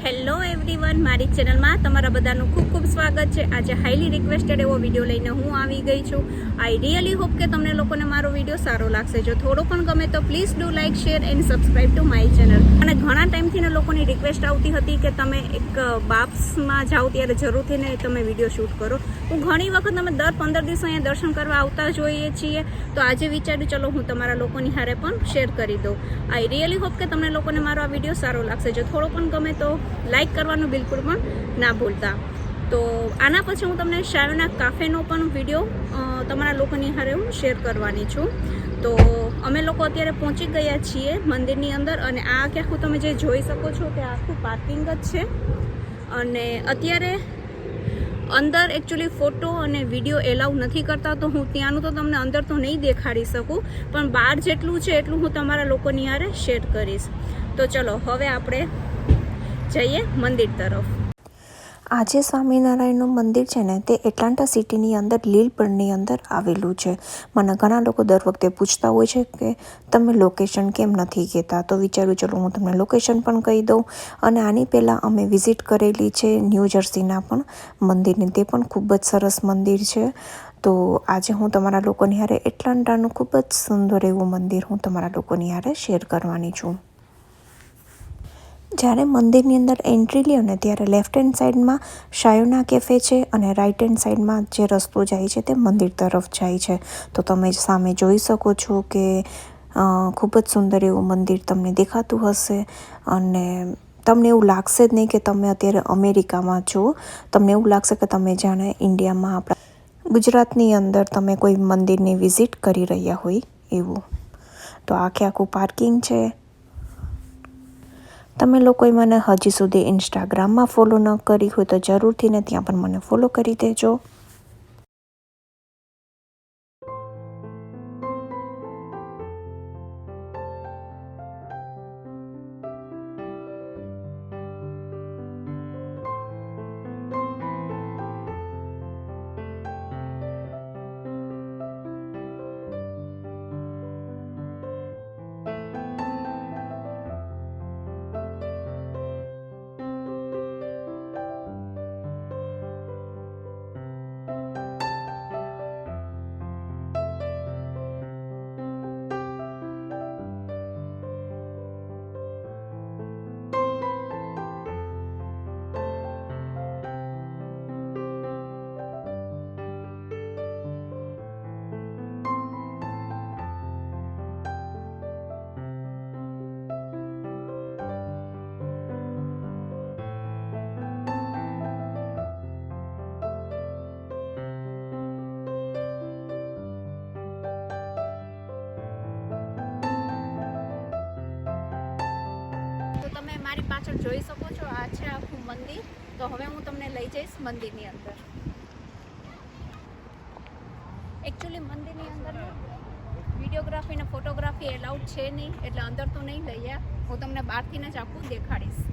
Hello everyone, મારી ચેનલમાં તમારા બધાનું ખૂબ ખૂબ સ્વાગત છે। આજે હાઈલી રિક્વેસ્ટેડ એવો વિડીયો લઈને હું આવી ગઈ છું। આઈ રિયલી હોપ કે તમને લોકોને મારો વિડીયો સારો લાગશે। જો થોડો પણ ગમે તો please do like, share and subscribe to my channel. અને ઘણા ટાઈમથી ને લોકોની રિક્વેસ્ટ આવતી હતી કે તમે એક બાપ્સમાં જાઓ ત્યારે જરૂરથી ને તમે વિડીયો શૂટ કરો। હું ઘણી વખત અમે દર 15 દિવસ અહીંયા દર્શન કરવા આવતા જોઈએ છીએ, તો આજે વિચાર્યું ચલો હું તમારા લોકોની હારે પણ શેર કરી દઉં। આઈ રિયલી હોપ કે તમને લોકોને મારો આ વિડીયો સારો લાગશે। જો થોડો પણ ગમે તો લાઇક કરવાનું બિલકુલ પણ ના ભૂલતા। તો આના પછી હું તમને શાયોના કાફેનો પણ વિડીયો તમારા લોકોની હારે હું શેર કરવાની છું। તો અમે લોકો અત્યારે પહોંચી ગયા છીએ મંદિરની અંદર, અને આ આખું તમે જે જોઈ શકો છો કે આખું પાર્કિંગ જ છે। અને અત્યારે અંદર એકચ્યુઅલી ફોટો અને વિડીયો એલાઉ નથી કરતા, તો હું ત્યાંનું તો તમને અંદર તો નહીં દેખાડી શકું, પણ બહાર જેટલું છે એટલું હું તમારા લોકોની હારે શેર કરીશ। તો ચલો હવે આપણે જઈએ મંદિર તરફ। આજે સ્વામિનારાયણનું મંદિર છે ને, તે એટલાન્ટા સિટીની અંદર લીલબર્નની અંદર આવેલું છે। મને ઘણા લોકો દર વખતે પૂછતા હોય છે કે તમે લોકેશન કેમ નથી કહેતા, તો વિચાર્યું ચલો હું તમને લોકેશન પણ કહી દઉં। અને આની પહેલાં અમે વિઝિટ કરેલી છે ન્યૂ જર્સીના પણ મંદિરની, તે પણ ખૂબ જ સરસ મંદિર છે। તો આજે હું તમારા લોકોની હારે એટલાન્ટાનું ખૂબ જ સુંદર એવું મંદિર હું તમારા લોકોની હારે શેર કરવાની છું। જ્યારે મંદિરની અંદર એન્ટ્રી લ્યો ને ત્યારે લેફ્ટ હેન્ડ સાઈડમાં શાયોના કેફે છે, અને રાઈટ હેન્ડ સાઈડમાં જે રસ્તો જાય છે તે મંદિર તરફ જાય છે। તો તમે સામે જોઈ શકો છો કે ખૂબ જ સુંદર એવું મંદિર તમને દેખાતું હશે, અને તમને એવું લાગશે જ નહીં કે તમે અત્યારે અમેરિકામાં છો। તમને એવું લાગશે કે તમે જાણે ઇન્ડિયામાં આપણા ગુજરાતની અંદર તમે કોઈ મંદિરની વિઝિટ કરી રહ્યા હોય એવું। તો આખું પાર્કિંગ છે। તમે લોકોએ મને હજી સુધી ઇન્સ્ટાગ્રામમાં ફોલો ન કરી હોય તો જરૂરથી ને ત્યાં પણ મને ફોલો કરી દેજો। તમે મારી પાછળ જોઈ શકો છો, આ છે આખું મંદિર। તો હવે હું તમને લઈ જઈશ મંદિરની અંદર। એકચ્યુઅલી મંદિરની અંદર વિડીયોગ્રાફી ને ફોટોગ્રાફી એલાઉડ છે નહીં, એટલે અંદર તો નહીં લઈએ, હું તમને બહારથી જ આખું દેખાડીશ।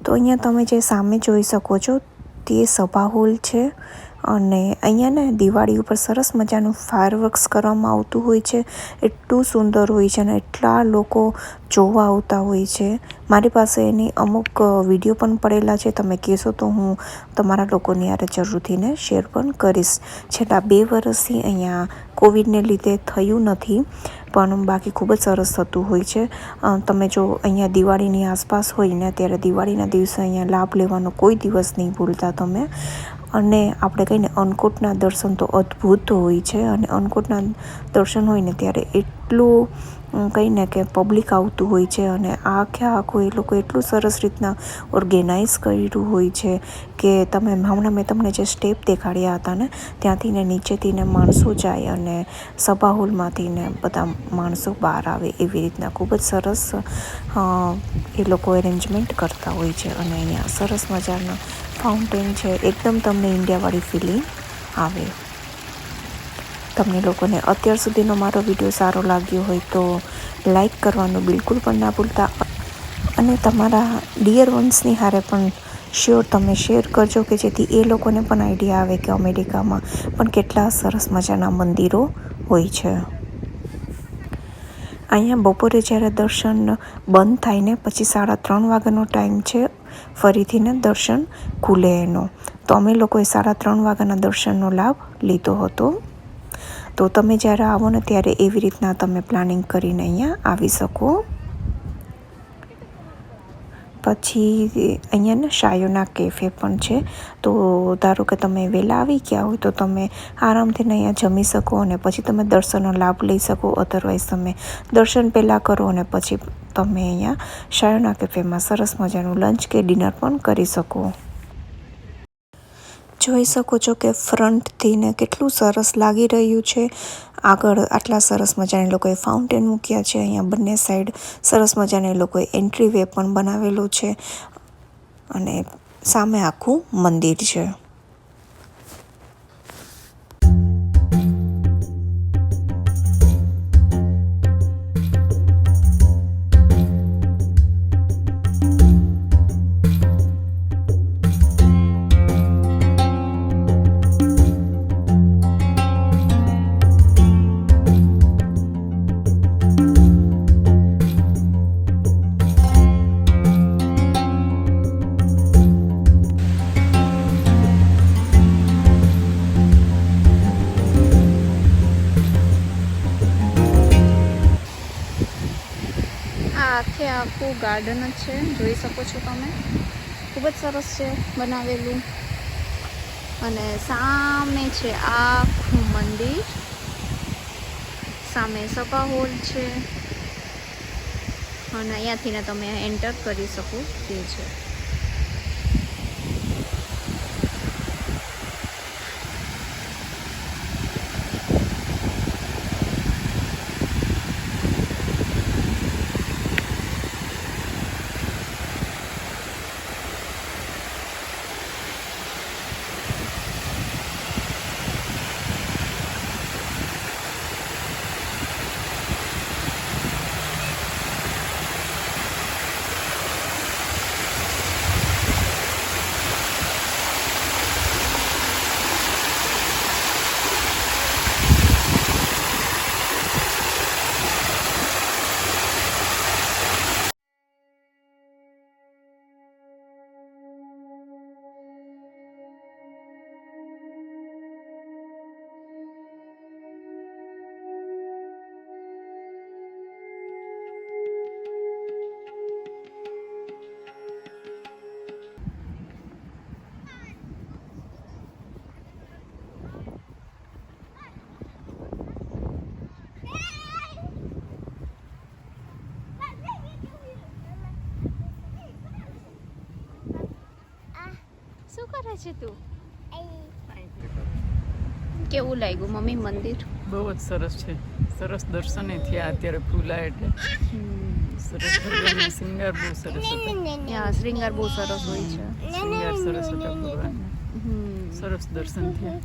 તો અહીંયા તમે જે સામે જોઈ શકો છો તે સભા હોલ છે અને અહીંયા ને દિવાળી ઉપર સરસ મજાનું ફાયરવર્ક્સ કરવામાં આવતું હોય છે. એટલું સુંદર હોય છે અને એટલા લોકો જોવા આવતા હોય છે. મારી પાસે એની અમુક વિડીયો પણ પડેલા છે. તમે કહેશો તો હું તમારા લોકોની યારે જરૂરથી ને શેર પણ કરીશ. છેલ્લા 2 વર્ષથી અહીંયા કોવિડને લીધે થયું નથી, પણ બાકી ખૂબ જ સરસ થતું હોય છે. તમે જો અહીંયા દિવાળીની આસપાસ હોય ને ત્યારે દિવાળીના દિવસે અહીંયા લાભ લેવાનો કોઈ દિવસ નહીં ભૂલતા તમે. અને આપણે કહીને અન્નકૂટના દર્શન તો અદ્ભુત હોય છે અને અન્નકૂટના દર્શન હોય ને ત્યારે એટલું કહીને કે પબ્લિક આવતું હોય છે અને આખું એ લોકો એટલું સરસ રીતના ઓર્ગેનાઇઝ કર્યું હોય છે કે તમે હમણાં મેં તમને જે સ્ટેપ દેખાડ્યા હતા ને ત્યાંથી ને નીચેથી ને માણસો જાય અને સભા હોલમાંથી ને બધા માણસો બહાર આવે એવી રીતના ખૂબ જ સરસ એ લોકો એરેન્જમેન્ટ કરતા હોય છે. અને અહીંયા સરસ મજાના ફાઉન્ટેન છે. એકદમ તમને ઇન્ડિયાવાળી ફિલિંગ આવે. તમને લોકોને અત્યાર સુધીનો મારો વિડીયો સારો લાગ્યો હોય તો લાઈક કરવાનું બિલકુલ પણ ના ભૂલતા અને તમારા ડિયર વન્સની હારે પણ શ્યોર તમે શેર કરજો કે જેથી એ લોકોને પણ આઈડિયા આવે કે અમેરિકામાં પણ કેટલા સરસ મજાના મંદિરો હોય છે. અહીંયા બપોરે જ્યારે દર્શન બંધ થાય ને પછી 3:30 વાગ્યાનો ટાઈમ છે ફરીથી ને દર્શન ખુલે એનો. તો અમે લોકોએ 3:30 વાગ્યાના દર્શનનો લાભ લીધો હતો. તો તમે જ્યારે આવો ને ત્યારે એવી રીતના તમે પ્લાનિંગ કરીને અહીંયા આવી શકો. પછી અહીંયા ને શાયોના કેફે પણ છે. તો ધારો કે તમે વહેલા આવી ગયા હોય તો તમે આરામથી અહીંયા જમી શકો અને પછી તમે દર્શનનો લાભ લઈ શકો. અધરવાઇઝ તમે દર્શન પહેલાં કરો અને પછી તમે અહીંયા શાયોના કેફેમાં સરસ મજાનું લંચ કે ડિનર પણ કરી શકો. જોઈ શકો છો કે ફ્રન્ટથી ને કેટલું સરસ લાગી રહ્યું છે. આગળ આટલા સરસ મજાના લોકોએ ફાઉન્ટેન મૂક્યા છે. અહીંયા બંને સાઈડ સરસ મજાના લોકોએ એન્ટ્રી વે પણ બનાવેલો છે અને સામે આખું મંદિર છે. આખું ગાર્ડન જ છે. જોઈ શકો છો તમે. ખૂબ જ સરસ છે બનાવેલું. અને સામે છે આખું મંદિર. સામે સભા હોલ છે અને અહીંયાથી ને તમે એન્ટર કરી શકો તે છે. શું કરે છે તું? કેવું લાગ્યું મમ્મી મંદિર? બહુ જ સરસ છે. સરસ દર્શન થયા. અત્યારે ફૂલા એટલે સરસ ભગવાનનો શૃંગાર બહુ સરસ હતો. શ્રીંગાર બહુ સરસ હોય છે. શૃંગાર સરસ હતા ભગવાનના. સરસ દર્શન થયા.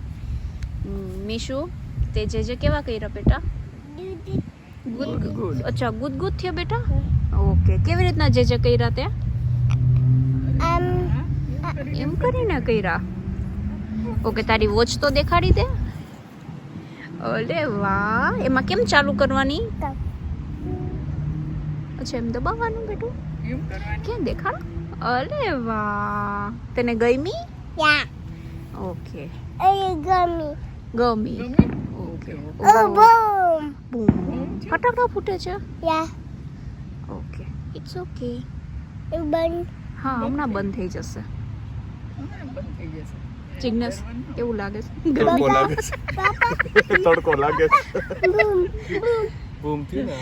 મીશુ તે જે કેવા કર્યા બેટા? ગુડ. અચ્છા ગુદ થયા બેટા. ઓકે. કેવી રીતના જે કર્યા તે? એમ કરીને કર્યા. ઓકે, તારી વોચ તો દેખાડી દે. અરે વાહ, એમાં કેમ ચાલુ કરવાની? અચ્છા, એમ દબાવવાનું બેટું. એમ કરવાનું. ક્યાં દેખાડ. અરે વાહ, તને ગમી? ઓકે, ગમી. ઓકે. બૂમ. ફટાકડા ફૂટે છે. Okay, it's okay. હા, હમણાં બંધ થઈ જશે. બંધ થઈ જશે. જિગ્નેશ, કેવું લાગે છે? તડકો લાગે છે. તડકો લાગે છે. બૂમ થયું ને.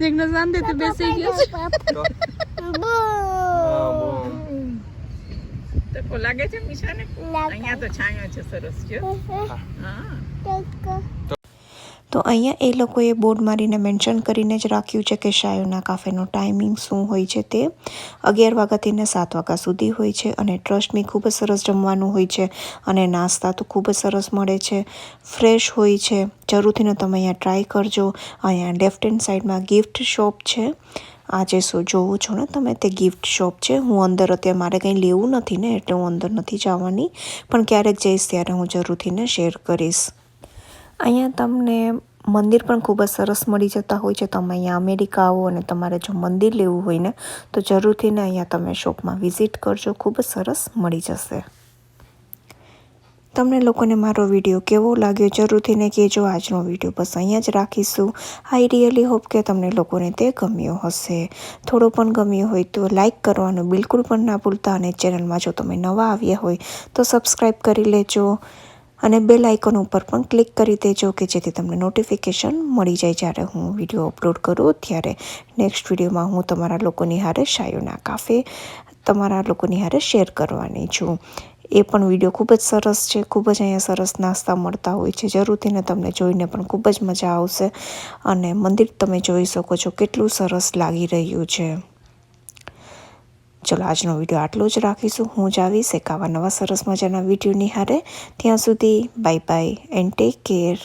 જિગ્નેશ શાંતિથી બેસી ગયો છે. તડકો લાગે છે મીશાને? અહીંયા તો છાંયો છે સરસ છે. હા. તો અહીંયા એ લોકોએ બોર્ડ મારીને મેન્શન કરીને જ રાખ્યું છે કે શાયોના કાફેનો ટાઈમિંગ શું હોય છે તે 11 વાગ્યાથી ને 7 વાગ્યા સુધી હોય છે અને ટ્રસ્ટમી ખૂબ જ સરસ જમવાનું હોય છે અને નાસ્તા તો ખૂબ જ સરસ મળે છે, ફ્રેશ હોય છે. જરૂરથી તમે અહીંયા ટ્રાય કરજો. અહીંયા લેફ્ટ હેન્ડ સાઈડમાં ગિફ્ટ શોપ છે. આજે શું જોવું છો ને તમે, તે ગિફ્ટ શોપ છે. હું અંદર અત્યારે મારે કંઈ લેવું નથી ને એટલે હું અંદર નથી જવાની, પણ ક્યારેક જઈશ ત્યારે હું જરૂરથી ને શેર કરીશ. અહીંયા તમને મંદિર પણ ખૂબ જ સરસ મળી જતા હોય છે. તમે અહીંયા અમેરિકા આવો અને તમારે જો મંદિર લેવું હોય ને તો જરૂરથી ને અહીંયા તમે શોપમાં વિઝિટ કરજો, ખૂબ જ સરસ મળી જશે. તમને લોકોને મારો વિડીયો કેવો લાગ્યો જરૂરથી ને કહેજો. આજનો વિડીયો બસ અહીંયા જ રાખીશું. આઈ રિયલી હોપ કે તમને લોકોને તે ગમ્યો હશે. થોડો પણ ગમ્યો હોય તો લાઈક કરવાનું બિલકુલ પણ ના ભૂલતા અને ચેનલમાં જો તમે નવા આવ્યા હોય તો સબસ્ક્રાઈબ કરી લેજો અને બેલ આઇકોન ઉપર પણ ક્લિક કરી દેજો કે જેથી તમને નોટિફિકેશન મળી જાય જ્યારે હું વિડીયો અપલોડ કરું ત્યારે. નેક્સ્ટ વિડીયોમાં હું તમારા લોકોની હારે શાયોના કાફે તમારા લોકોની હારે શેર કરવાની છું. એ પણ વિડીયો ખૂબ જ સરસ છે. ખૂબ જ અહીંયા સરસ નાસ્તા મળતા હોય છે. જરૂરથી ને તમને જોઈને પણ ખૂબ જ મજા આવશે અને મંદિર તમે જોઈ શકો છો કેટલું સરસ લાગી રહ્યું છે. ચલો, આજનો વિડીયો આટલો જ રાખીશું. હું જ આવીશ એક આવા નવા સરસ મજાના વિડીયોની હારે. ત્યાં સુધી bye bye and take care.